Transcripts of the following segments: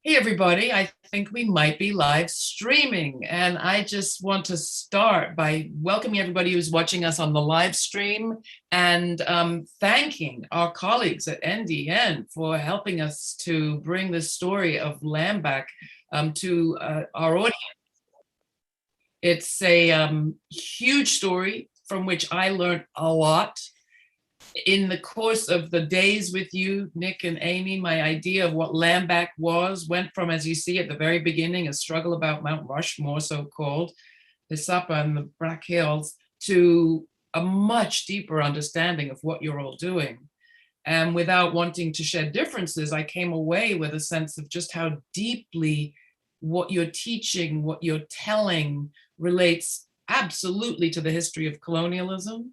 Hey, everybody. I think we might be live streaming. And I just want to start by welcoming everybody who's watching us on the live stream and thanking our colleagues at NDN for helping us to bring the story of Landback to our audience. It's a huge story from which I learned a lot in the course of the days with you, Nick and Amy. My idea of what Landback was went from, as you see at the very beginning, a struggle about Mount Rushmore, so-called, the Sapa and the Black Hills, to a much deeper understanding of what you're all doing. And without wanting to shed differences, I came away with a sense of just how deeply what you're teaching, what you're telling relates absolutely to the history of colonialism,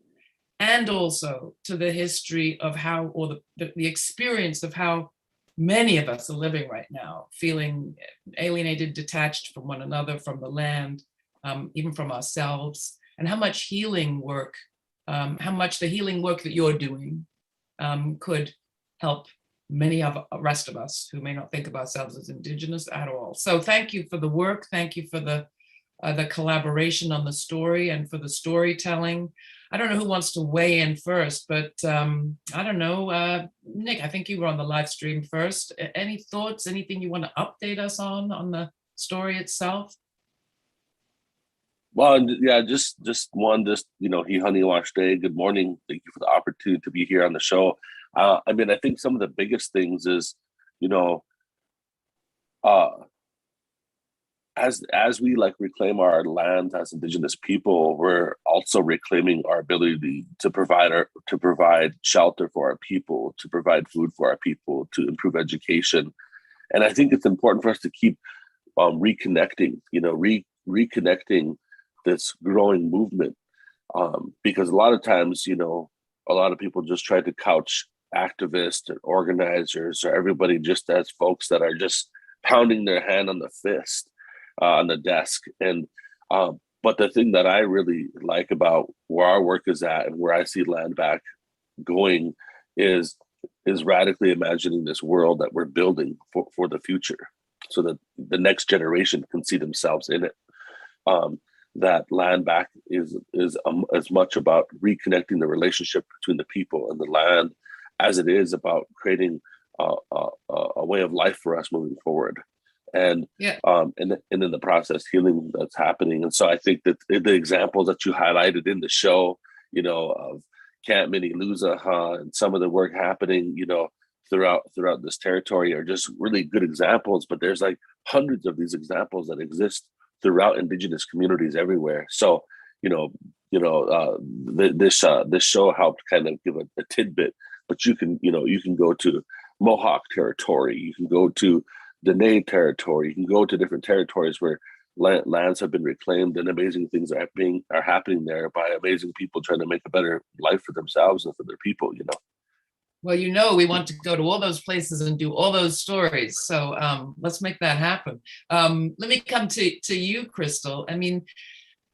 and also to the history of how, or the experience of how many of us are living right now, feeling alienated, detached from one another, from the land, even from ourselves, and how much healing work, how much the healing work that you're doing could help many of the rest of us who may not think of ourselves as Indigenous at all. So thank you for the work. Thank you for the collaboration on the story and for the storytelling. I don't know who wants to weigh in first, but I don't know. Nick, I think you were on the live stream first. Any thoughts, anything you want to update us on the story itself? Well, yeah, just one, he honey washed day. Good morning. Thank you for the opportunity to be here on the show. I mean, I think some of the biggest things is, you know, uh, as we like reclaim our land as Indigenous people, we're also reclaiming our ability to provide shelter for our people, to provide food for our people, to improve education. And I think it's important for us to keep reconnecting, reconnecting this growing movement, because a lot of times, a lot of people just try to couch activists and organizers or everybody just as folks that are just pounding their hand on the fist, on the desk. And but the thing that I really like about where our work is at and where I see Landback going is radically imagining this world that we're building for the future, so that the next generation can see themselves in it. That Landback is as much about reconnecting the relationship between the people and the land as it is about creating a way of life for us moving forward. And Yeah. and in the process, healing that's happening. And so I think that the examples that you highlighted in the show, of Camp Mniluzahan and some of the work happening, throughout this territory are just really good examples. But there's like hundreds of these examples that exist throughout Indigenous communities everywhere. So, this show helped kind of give a tidbit. But you can go to Mohawk territory, you can go to Dene territory, you can go to different territories where lands have been reclaimed and amazing things are happening there by amazing people trying to make a better life for themselves and for their people. Well, we want to go to all those places and do all those stories. So let's make that happen. Let me come to you, Krystal. I mean,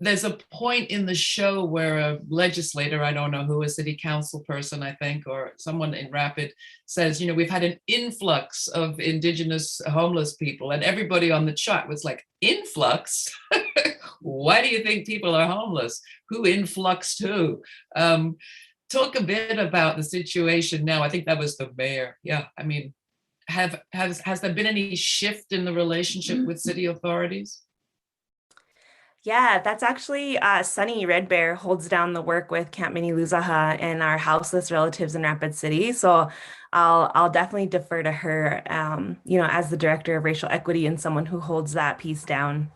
there's a point in the show where a legislator, I don't know who, a city council person, I think, or someone in Rapid says, we've had an influx of Indigenous homeless people, and everybody on the chat was like, influx? Why do you think people are homeless? Who influxed who? Talk a bit about the situation now. I think that was the mayor. Yeah, I mean, has there been any shift in the relationship with city authorities? Yeah, that's actually Sunny Red Bear holds down the work with Camp Mniluzahan and our houseless relatives in Rapid City. So I'll definitely defer to her, as the director of racial equity and someone who holds that piece down.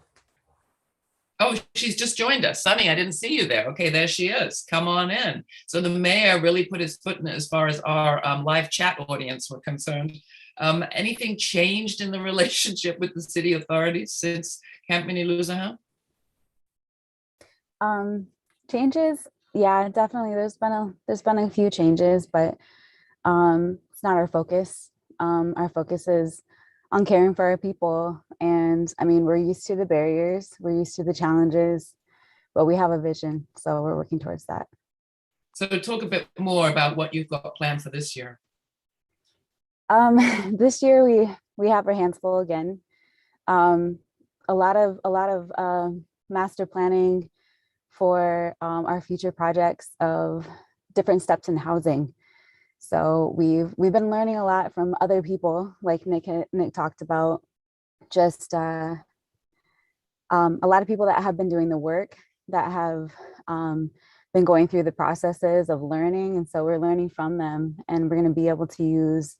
Oh, she's just joined us. Sunny, I didn't see you there. Okay, there she is. Come on in. So the mayor really put his foot in it as far as our live chat audience were concerned. Anything changed in the relationship with the city authorities since Camp Mniluzahan? Changes, yeah, definitely. There's been a few changes, but it's not our focus. Our focus is on caring for our people. And I mean, we're used to the barriers, we're used to the challenges, but we have a vision. So we're working towards that. So talk a bit more about what you've got planned for this year. This year our hands full again. A lot of master planning for our future projects of different steps in housing. So we've been learning a lot from other people, like Nick talked about, just a lot of people that have been doing the work, that have been going through the processes of learning. And so we're learning from them, and we're going to be able to use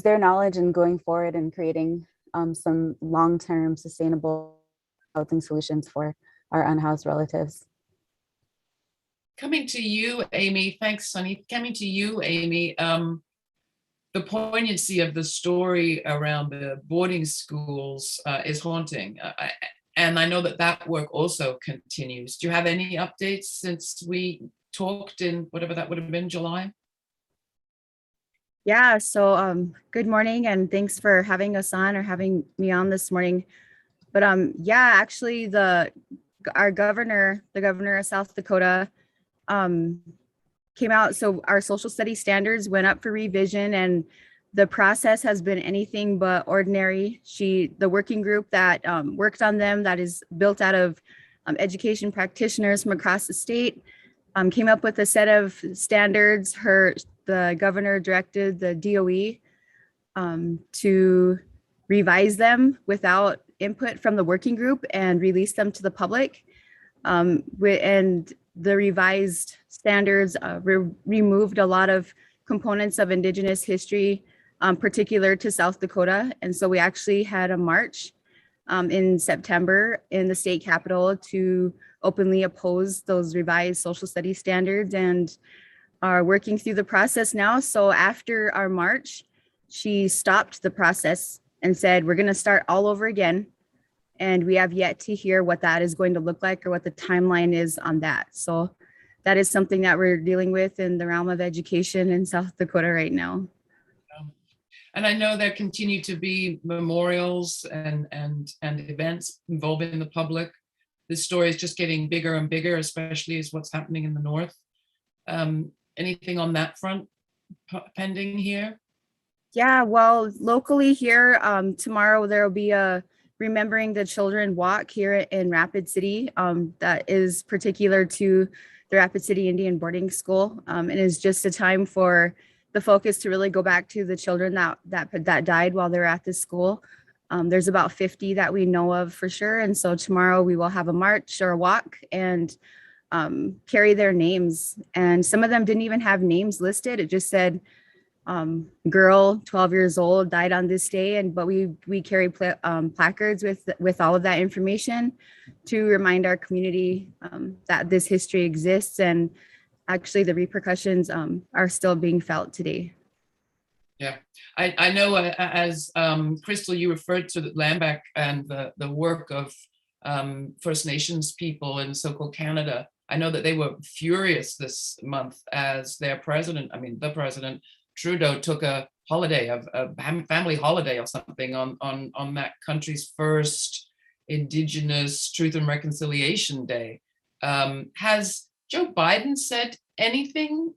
their knowledge and going forward and creating some long-term sustainable housing solutions for our unhoused relatives. Coming to you, Amy. Thanks, Sunny. Coming to you, Amy. The poignancy of the story around the boarding schools is haunting. And I know that work also continues. Do you have any updates since we talked in whatever that would have been, July? Yeah, so good morning, and thanks for having us on, or having me on this morning. But yeah, actually our governor, the governor of South Dakota, came out. So our social studies standards went up for revision, and the process has been anything but ordinary. The working group that worked on them, that is built out of education practitioners from across the state, came up with a set of standards. The governor directed the DOE to revise them without input from the working group and release them to the public. And the revised standards removed a lot of components of Indigenous history, particular to South Dakota. And so we actually had a march in September in the state capitol to openly oppose those revised social studies standards, and are working through the process now. So after our march, she stopped the process and said, we're going to start all over again. And we have yet to hear what that is going to look like, or what the timeline is on that. So that is something that we're dealing with in the realm of education in South Dakota right now. And I know there continue to be memorials and events involving the public. This story is just getting bigger and bigger, especially as what's happening in the north. Anything on that front pending here? Yeah, well, locally here, tomorrow there will be a Remembering the Children walk here in Rapid City that is particular to the Rapid City Indian Boarding School, and is just a time for the focus to really go back to the children that died while they were at this school. There's about 50 that we know of for sure, and so tomorrow we will have a march or a walk and carry their names. And some of them didn't even have names listed. It just said girl 12 years old died on this day, but we carry placards with all of that information to remind our community that this history exists, and actually the repercussions are still being felt today. Yeah, I know as Krystal, you referred to Landback and the work of First Nations people in so-called Canada. I know that they were furious this month as their president, the president, Trudeau, took a holiday, a family holiday or something on that country's first Indigenous Truth and Reconciliation Day. Has Joe Biden said anything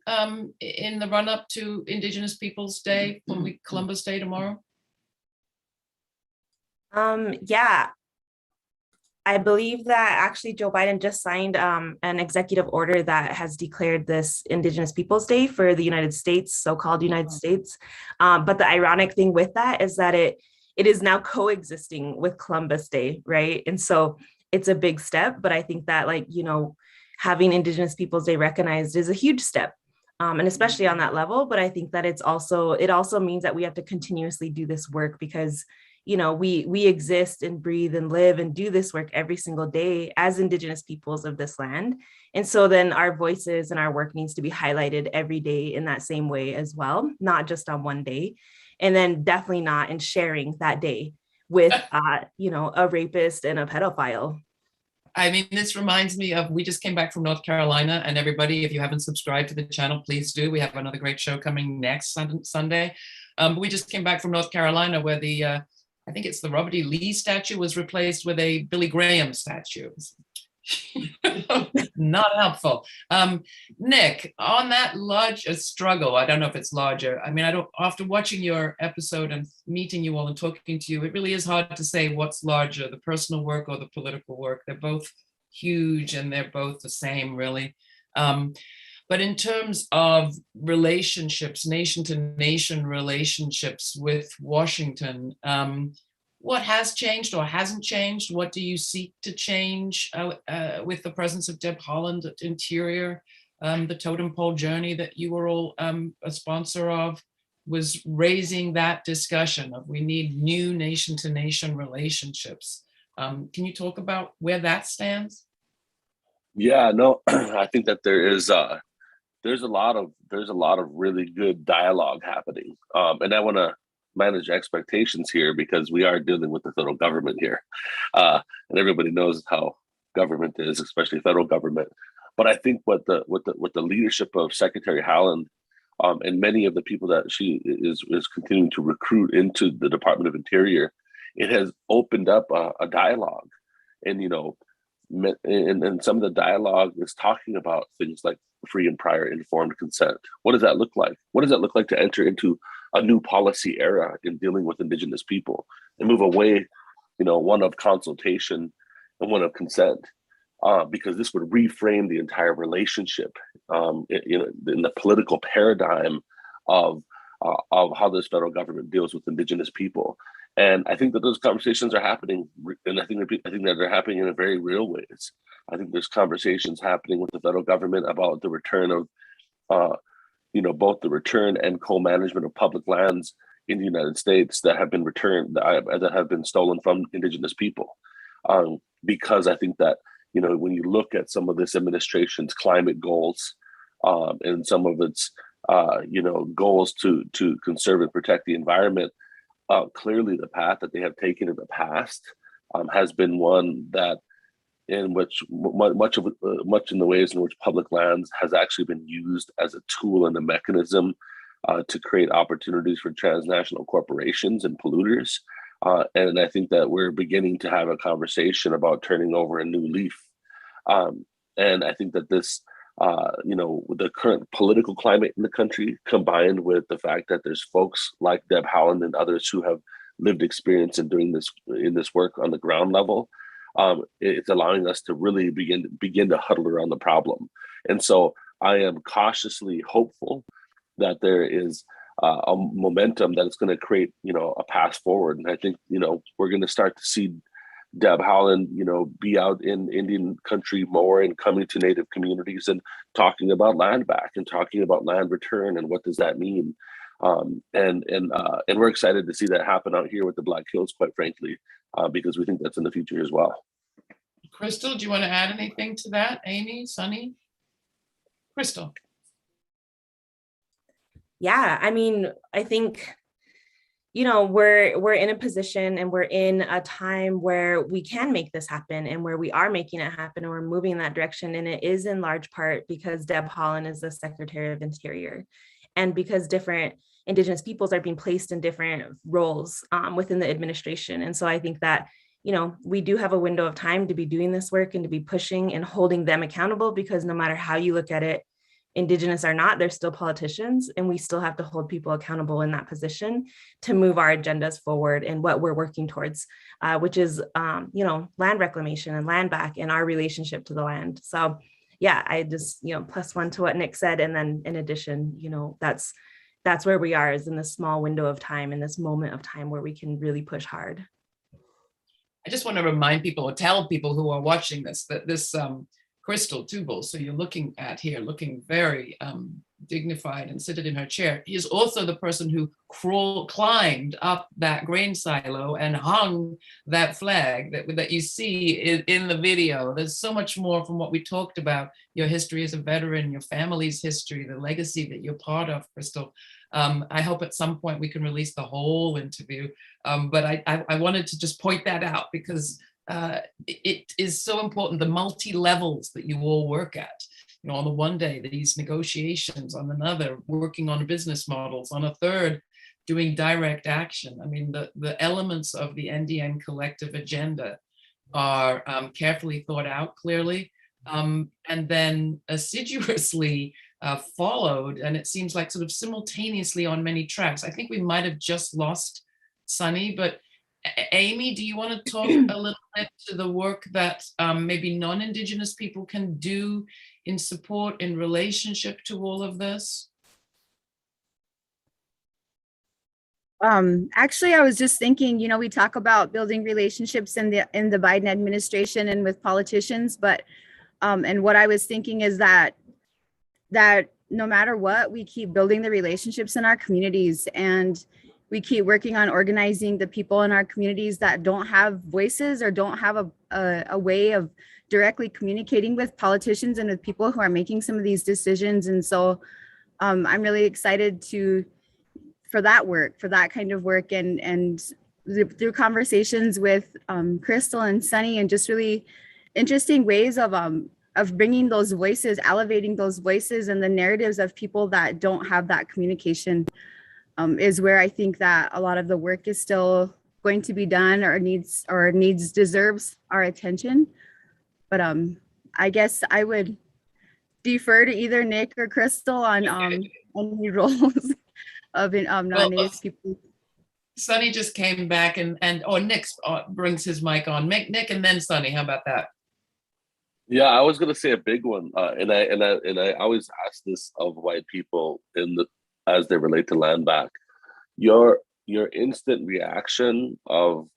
in the run-up to Indigenous Peoples Day, Columbus Day tomorrow? Yeah, I believe that actually Joe Biden just signed an executive order that has declared this Indigenous Peoples Day for the United States, so-called United States. But the ironic thing with that is that it is now coexisting with Columbus Day, right? And so it's a big step, but I think that having Indigenous Peoples Day recognized is a huge step, and especially on that level. But I think that it also means that we have to continuously do this work, because we exist and breathe and live and do this work every single day as Indigenous peoples of this land. And so then our voices and our work needs to be highlighted every day in that same way as well, not just on one day. And then definitely not in sharing that day with, a rapist and a pedophile. This reminds me of, we just came back from North Carolina, and everybody, if you haven't subscribed to the channel, please do. We have another great show coming next Sunday. But we just came back from North Carolina, where I think it's the Robert E. Lee statue was replaced with a Billy Graham statue. Not helpful. Nick, on that large struggle, I don't know if it's larger. I mean, after watching your episode and meeting you all and talking to you, it really is hard to say what's larger, the personal work or the political work. They're both huge and they're both the same, really. But in terms of relationships, nation to nation relationships with Washington, what has changed or hasn't changed? What do you seek to change with the presence of Deb Haaland at Interior? The totem pole journey that you were all a sponsor of was raising that discussion of we need new nation to nation relationships. Can you talk about where that stands? Yeah, no, I think that there's a lot of really good dialogue happening, and I want to manage expectations here because we are dealing with the federal government here, and everybody knows how government is, especially federal government. But I think what the leadership of Secretary Haaland and many of the people that she is continuing to recruit into the Department of Interior, it has opened up a dialogue, and and some of the dialogue is talking about things like free and prior informed consent. What does that look like? What does that look like to enter into a new policy era in dealing with Indigenous people and move away, one of consultation and one of consent, because this would reframe the entire relationship, in the political paradigm of how this federal government deals with Indigenous people. And I think that those conversations are happening, and I think that they're happening in a very real ways. I think there's conversations happening with the federal government about the return of, both the return and co-management of public lands in the United States that have been returned, that have been stolen from Indigenous people. Because I think that, when you look at some of this administration's climate goals and some of its, goals to conserve and protect the environment, clearly the path that they have taken in the past has been one that in which much in the ways in which public lands has actually been used as a tool and a mechanism to create opportunities for transnational corporations and polluters. And I think that we're beginning to have a conversation about turning over a new leaf. And I think that this, the current political climate in the country, combined with the fact that there's folks like Deb Haaland and others who have lived experience in doing this work on the ground level, it's allowing us to really begin to huddle around the problem. And so I am cautiously hopeful that there is a momentum that is going to create, a path forward. And I think, we're going to start to see Deb Haaland, be out in Indian country more and coming to Native communities and talking about Landback and talking about land return and what does that mean. And we're excited to see that happen out here with the Black Hills, quite frankly, because we think that's in the future as well. Krystal, do you want to add anything to that? Amy, Sunny? Krystal. Yeah, I mean, I think, we're in a position and we're in a time where we can make this happen and where we are making it happen and we're moving in that direction. And it is in large part because Deb Haaland is the Secretary of Interior and because different Indigenous peoples are being placed in different roles within the administration. And so I think that, we do have a window of time to be doing this work and to be pushing and holding them accountable, because no matter how you look at it, Indigenous or not, they're still politicians, and we still have to hold people accountable in that position to move our agendas forward and what we're working towards, which is, land reclamation and land back and our relationship to the land. So yeah, I just, plus one to what Nick said. And then in addition, that's where we are, is in this small window of time, in this moment of time where we can really push hard. I just want to remind people or tell people who are watching this that this Krystal Tubal, so you're looking at here, looking very dignified and seated in her chair, is also the person who climbed up that grain silo and hung that flag that you see in the video. There's so much more from what we talked about, your history as a veteran, your family's history, the legacy that you're part of, Krystal. I hope at some point we can release the whole interview, but I wanted to just point that out because it is so important, the multi-levels that you all work at. On the one day, these negotiations, on another, working on business models, on a third, doing direct action. I mean, the elements of the NDN Collective agenda are carefully thought out, clearly, and then assiduously followed, and it seems like sort of simultaneously on many tracks. I think we might have just lost Sunny, but Amy, do you want to talk a little bit to the work that maybe non-Indigenous people can do in support, in relationship to all of this? Actually, I was just thinking, we talk about building relationships in the Biden administration and with politicians, but and what I was thinking is that no matter what, we keep building the relationships in our communities, and we keep working on organizing the people in our communities that don't have voices or don't have a way of directly communicating with politicians and with people who are making some of these decisions. And so I'm really excited for that kind of work, and through conversations with Krystal and Sunny, and just really interesting ways of bringing those voices, elevating those voices and the narratives of people that don't have that communication, is where I think that a lot of the work is still going to be done, or deserves our attention. But I guess I would defer to either Nick or Krystal on any roles of non-Native people. Sunny just came back, and Nick brings his mic on. Nick and then Sunny. How about that? Yeah, I was gonna say a big one, and I always ask this of white people as they relate to Landback. Your instant reaction of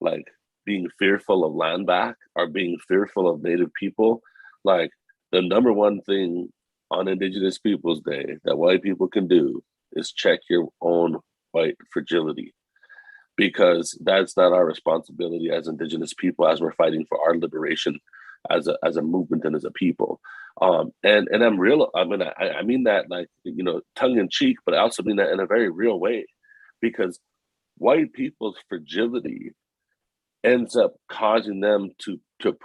like being fearful of Landback or being fearful of Native people, like the number one thing on Indigenous Peoples Day that white people can do is check your own white fragility, because that's not our responsibility as Indigenous people, as we're fighting for our liberation as a movement and as a people. And I'm real. I mean that, like, tongue in cheek, but I also mean that in a very real way, because white people's fragility ends up causing them to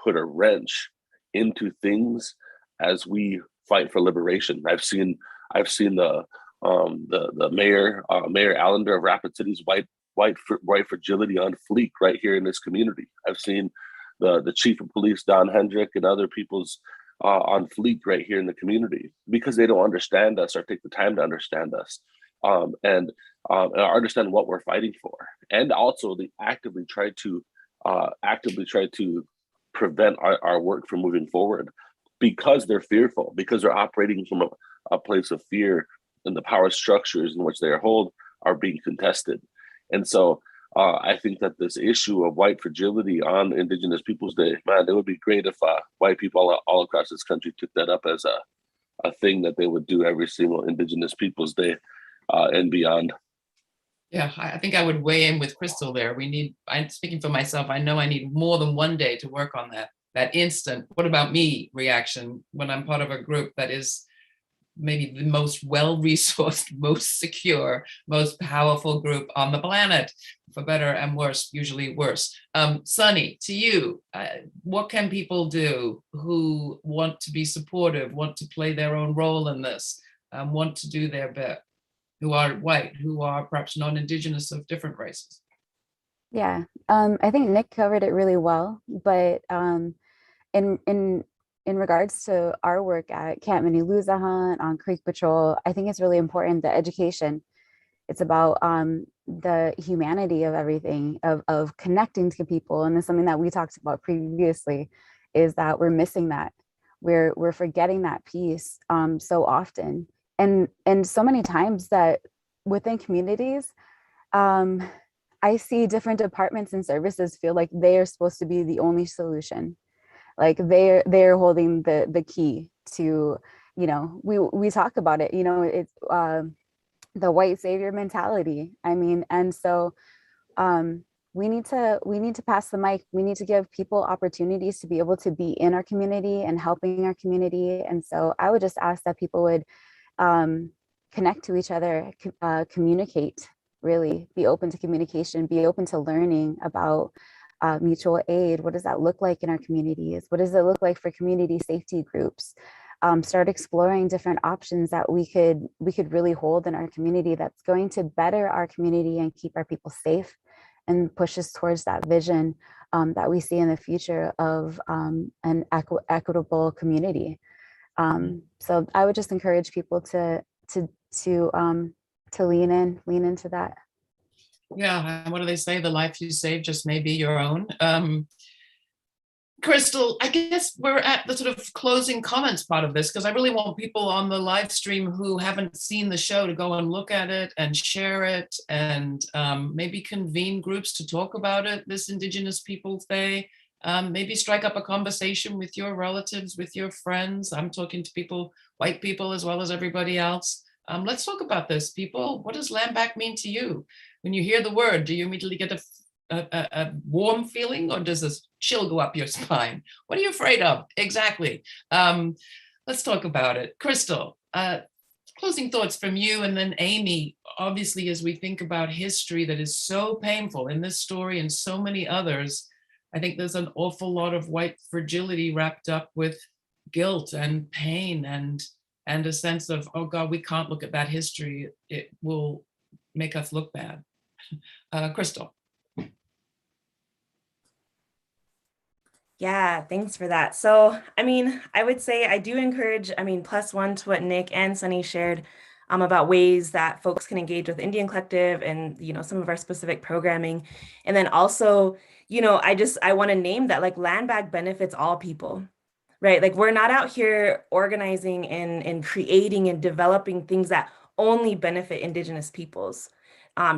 put a wrench into things as we fight for liberation. I've seen the mayor Allender of Rapid City's white fragility on fleek right here in this community. I've seen the chief of police, Don Hendrick, and other people's on fleek right here in the community, because they don't understand us or take the time to understand us, and understand what we're fighting for, and also they actively try to prevent our work from moving forward, because they're fearful, because they're operating from a place of fear, and the power structures in which they are held are being contested. And so I think that this issue of white fragility on Indigenous Peoples Day, man, it would be great if white people all across this country took that up as a thing that they would do every single Indigenous Peoples Day and beyond. Yeah, I think I would weigh in with Krystal there. I'm speaking for myself, I know I need more than one day to work on that instant, what about me reaction when I'm part of a group that is maybe the most well-resourced, most secure, most powerful group on the planet, for better and worse, usually worse. Sunny, to you, what can people do who want to be supportive, want to play their own role in this, want to do their bit, who are white, who are perhaps non-Indigenous of different races? Yeah, I think Nick covered it really well, but in regards to our work at Camp Mniluzahan, on Creek Patrol, I think it's really important, the education. It's about the humanity of everything, of connecting to people. And it's something that we talked about previously, is that we're missing that. We're forgetting that piece so often. And so many times that within communities, I see different departments and services feel like they are supposed to be the only solution. Like they're holding the key to, we talk about it, it's the white savior mentality. I mean, and so we need to pass the mic. We need to give people opportunities to be able to be in our community and helping our community. And so I would just ask that people would connect to each other, communicate, really be open to communication, be open to learning about mutual aid. What does that look like in our communities? What does it look like for community safety groups? Start exploring different options that we could really hold in our community that's going to better our community and keep our people safe and push us towards that vision that we see in the future of an equitable community. So I would just encourage people to lean into that. Yeah, and what do they say? The life you save just may be your own. Krystal, I guess we're at the sort of closing comments part of this, because I really want people on the live stream who haven't seen the show to go and look at it and share it, and maybe convene groups to talk about it this Indigenous Peoples Day. Maybe strike up a conversation with your relatives, with your friends. I'm talking to people, white people as well as everybody else. Let's talk about this, people. What does Landback mean to you? When you hear the word, do you immediately get a warm feeling, or does this chill go up your spine? What are you afraid of? Exactly. Let's talk about it. Krystal, closing thoughts from you, and then Amy. Obviously, as we think about history that is so painful in this story and so many others, I think there's an awful lot of white fragility wrapped up with guilt and pain and a sense of, oh God, we can't look at that history. It will make us look bad. Krystal. Yeah, thanks for that. So, I mean, I would say I do encourage, +1 to what Nick and Sunny shared about ways that folks can engage with NDN Collective and, some of our specific programming. And then also, I want to name that like Landback benefits all people, right? Like we're not out here organizing and creating and developing things that only benefit Indigenous peoples.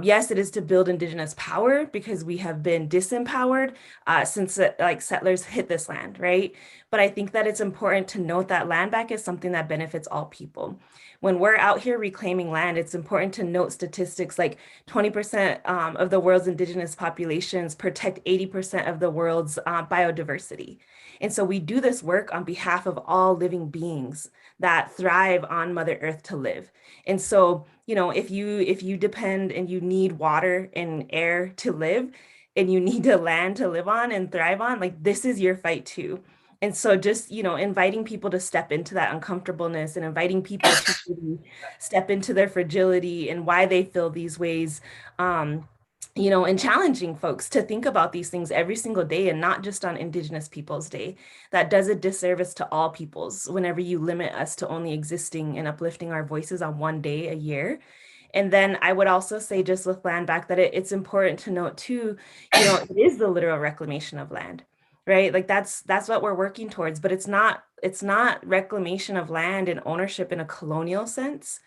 Yes, it is to build Indigenous power because we have been disempowered since like settlers hit this land, right? But I think that it's important to note that Landback is something that benefits all people. When we're out here reclaiming land, it's important to note statistics like 20% of the world's Indigenous populations protect 80% of the world's biodiversity. And so we do this work on behalf of all living beings that thrive on Mother Earth to live. And so, if you depend and you need water and air to live, and you need the land to live on and thrive on, like this is your fight too. And so just, inviting people to step into that uncomfortableness and inviting people to really step into their fragility and why they feel these ways, and challenging folks to think about these things every single day and not just on Indigenous Peoples Day. That does a disservice to all peoples whenever you limit us to only existing and uplifting our voices on one day a year. And then I would also say, just with Landback, that it's important to note too, it is the literal reclamation of land, right? Like that's what we're working towards, but it's not reclamation of land and ownership in a colonial sense.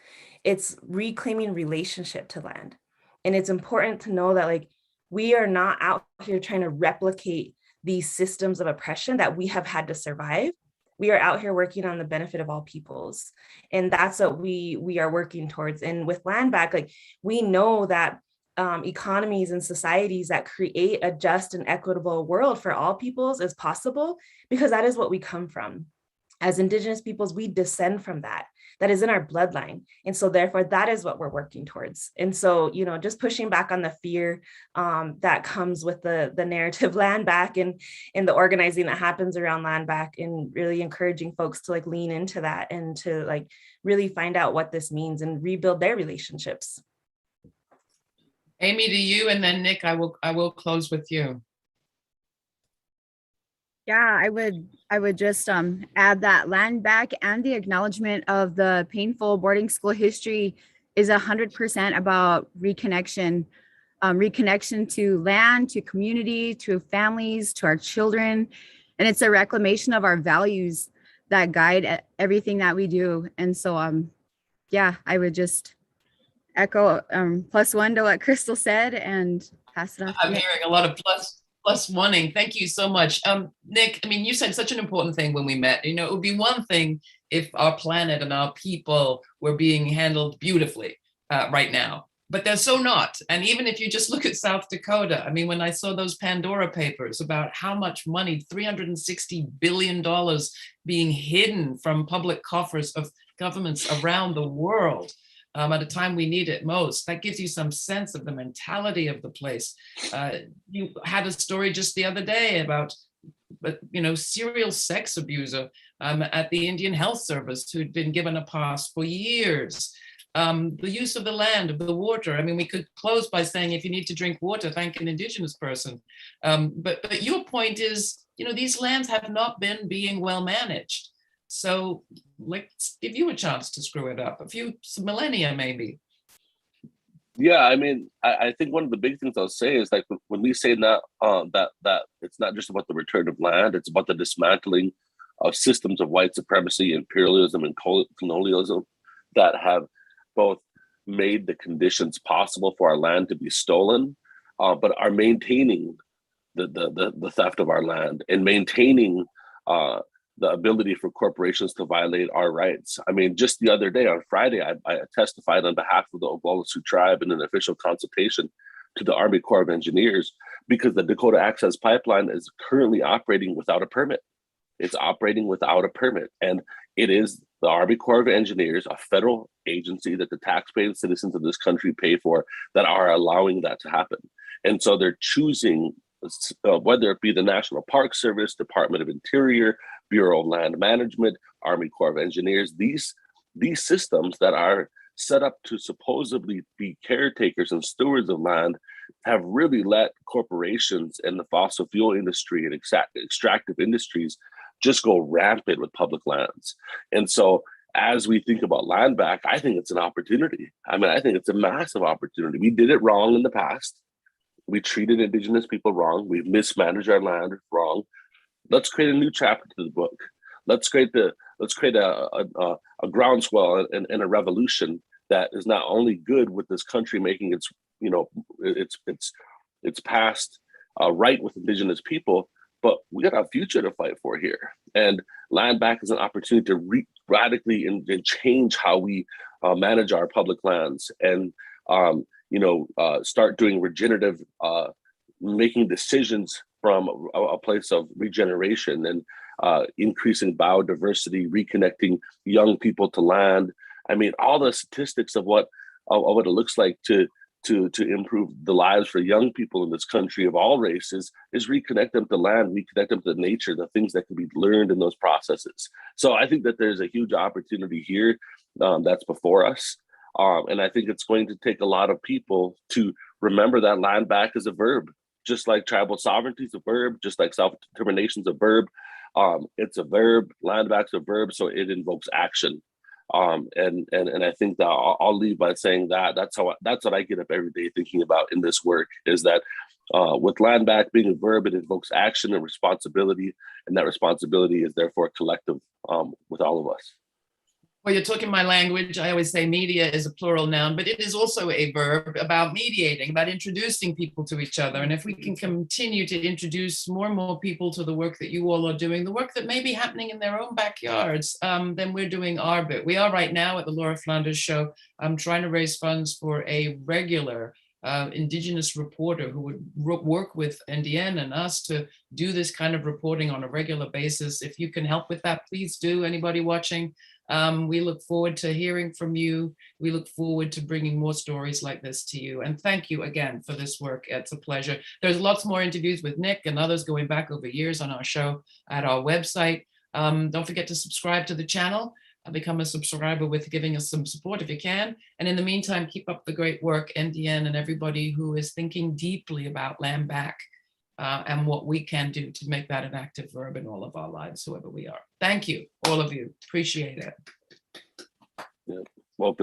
It's reclaiming relationship to land. And it's important to know that like we are not out here trying to replicate these systems of oppression that we have had to survive. We are out here working on the benefit of all peoples. And that's what we are working towards. And with Landback, like we know that economies and societies that create a just and equitable world for all peoples is possible, because that is what we come from. As Indigenous peoples, we descend from that. That is in our bloodline. And so therefore, that is what we're working towards. And so, just pushing back on the fear that comes with the narrative Landback and the organizing that happens around Landback, and really encouraging folks to like lean into that and to like really find out what this means and rebuild their relationships. Amy, to you, and then Nick, I will close with you. Yeah, I would just add that Landback and the acknowledgement of the painful boarding school history is 100% about reconnection, reconnection to land, to community, to families, to our children. And it's a reclamation of our values that guide everything that we do. And so, yeah, I would just echo +1 to what Krystal said and pass it off. I'm hearing a lot of plus wanting. Thank you so much. Nick, I mean, you said such an important thing when we met. It would be one thing if our planet and our people were being handled beautifully right now, but they're so not. And even if you just look at South Dakota, I mean, when I saw those Pandora papers about how much money, $360 billion being hidden from public coffers of governments around the world, at a time we need it most, that gives you some sense of the mentality of the place. You had a story just the other day about, serial sex abuser at the Indian Health Service who'd been given a pass for years. the use of the land, of the water. I mean, we could close by saying, if you need to drink water, thank an Indigenous person. But your point is, you know, these lands have not been being well managed. So let's give you a chance to screw it up, some millennia maybe. Yeah, I mean, I think one of the big things I'll say is, like, when we say that that it's not just about the return of land, it's about the dismantling of systems of white supremacy, imperialism, and colonialism that have both made the conditions possible for our land to be stolen, but are maintaining the theft of our land and maintaining the ability for corporations to violate our rights. I mean, just the other day on Friday, I testified on behalf of the Oglala Sioux tribe in an official consultation to the Army Corps of Engineers, because the Dakota Access Pipeline is currently operating without a permit. It's operating without a permit. And it is the Army Corps of Engineers, a federal agency that the taxpaying citizens of this country pay for, that are allowing that to happen. And so they're choosing, whether it be the National Park Service, Department of Interior, Bureau of Land Management, Army Corps of Engineers, these systems that are set up to supposedly be caretakers and stewards of land have really let corporations and the fossil fuel industry and extractive industries just go rampant with public lands. And so as we think about land back, I think it's an opportunity. I mean, I think it's a massive opportunity. We did it wrong in the past. We treated Indigenous people wrong. We've mismanaged our land wrong. Let's create a new chapter to the book. Let's create a groundswell and a revolution that is not only good with this country making its, you know, its past right with Indigenous people, but we got a future to fight for here. And land back is an opportunity to radically and change how we manage our public lands, and start doing regenerative, making decisions from a place of regeneration and increasing biodiversity, reconnecting young people to land. I mean, all the statistics of what it looks like to improve the lives for young people in this country of all races is reconnect them to land, reconnect them to nature, the things that can be learned in those processes. So I think that there's a huge opportunity here that's before us. And I think it's going to take a lot of people to remember that land back is a verb, just like tribal sovereignty is a verb, just like self-determination is a verb. It's a verb, land back's a verb, so it invokes action. And I think that I'll leave by saying that's what I get up every day thinking about in this work, is that with land back being a verb, it invokes action and responsibility, and that responsibility is therefore collective with all of us. Well, you're talking my language. I always say media is a plural noun, but it is also a verb about mediating, about introducing people to each other. And if we can continue to introduce more and more people to the work that you all are doing, the work that may be happening in their own backyards, then we're doing our bit. We are right now at the Laura Flanders Show. I'm trying to raise funds for a regular Indigenous reporter who would work with NDN and us to do this kind of reporting on a regular basis. If you can help with that, please do. Anybody watching? We look forward to hearing from you. We look forward to bringing more stories like this to you. And thank you again for this work. It's a pleasure. There's lots more interviews with Nick and others going back over years on our show at our website. Don't forget to subscribe to the channel. Become a subscriber with giving us some support if you can. And in the meantime, keep up the great work, NDN and everybody who is thinking deeply about land back. And what we can do to make that an active verb in all of our lives, whoever we are. Thank you, all of you. Appreciate it. Yeah. Well,